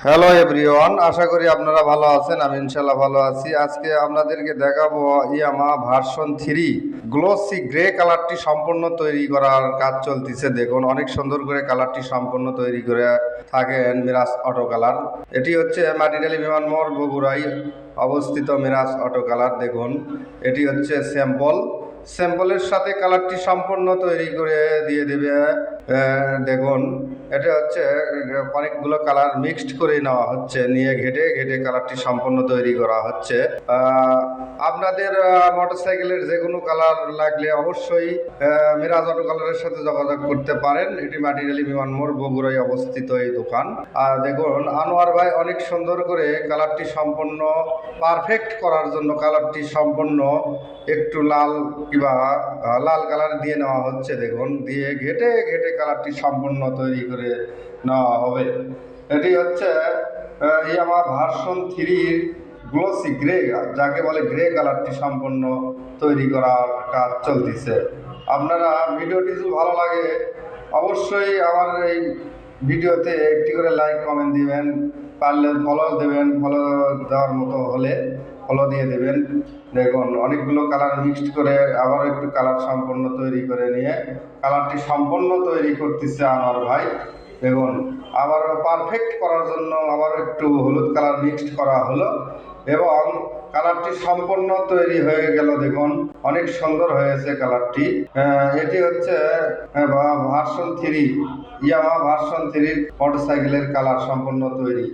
Hello everyone, আশা করি আপনারা ভালো আছেন। আমি ইনশাল্লাহ ভালো আছি। আজকে আপনাদেরকে দেখাবো ইয়ামা ভার্সন 3 গ্লোসি গ্রে কালারটি সম্পূর্ণ তৈরি করার কাজ চলতেছে। দেখুন, অনেক সুন্দর করে কালারটি সম্পূর্ণ তৈরি করে থাকেন মিরাজ অটো কালার। এটি হচ্ছে মাটিডালি বিমান মোড়, বগুড়ায় অবস্থিত মিরাজ অটো কালার। দেখুন, এটি হচ্ছে স্যাম্পলের সাথে কালারটি সম্পূর্ণ তৈরি করে দিয়ে দেবে। দেখুন, এটা হচ্ছে অনেকগুলো কালার মিক্সড করে নেওয়া হচ্ছে, নিয়ে ঘেটে ঘেটে কালারটি সম্পূর্ণ তৈরি করা হচ্ছে। আপনাদের মোটরসাইকেলের যে কোনো কালার লাগলে অবশ্যই মিরাজ অটো কালারের সাথে যোগাযোগ করতে পারেন। এটি মাটিডালি বিমান মোড়, বগুড়ায় অবস্থিত এই দোকান। আর দেখুন, আনোয়ার ভাই অনেক সুন্দর করে কালারটি সম্পূর্ণ পারফেক্ট করার জন্য কালারটি সম্পূর্ণ একটু লাল কিংবা লাল কালার দিয়ে নেওয়া হচ্ছে। দেখুন, দিয়ে ঘেটে ঘেটে কালারটি সম্পূর্ণ তৈরি করে নেওয়া হবে। এটি হচ্ছে ইয়ামা ভার্সন 3 গ্লোসি গ্রে, যাকে বলে গ্রে কালারটি সম্পূর্ণ তৈরি করার কাজ চলতেছে। আপনারা ভিডিওটি যদি ভালো লাগে অবশ্যই আমার এই ভিডিওতে একটি করে লাইক কমেন্ট দিবেন, পারলে ফলো দেবেন, ফলো দেওয়ার মতো হলে ফলো দিয়ে দেবেন। দেখুন, অনেকগুলো কালার মিক্সড করে আবার একটু কালার সম্পূর্ণ তৈরি করে নিয়ে কালারটি সম্পূর্ণ তৈরি করতেছে আমার ভাই। দেখুন, আবার পারফেক্ট করার জন্য আবার একটু হলুদ কালার মিক্সড করা হলো এবং কালারটি সম্পূর্ণ তৈরি হয়ে গেল। দেখুন, অনেক সুন্দর হয়েছে কালারটি। এটি হচ্ছে ভার্সন 3 ইয়ামা ভার্সন 3 মোটরসাইকেলের কালার সম্পূর্ণ তৈরি।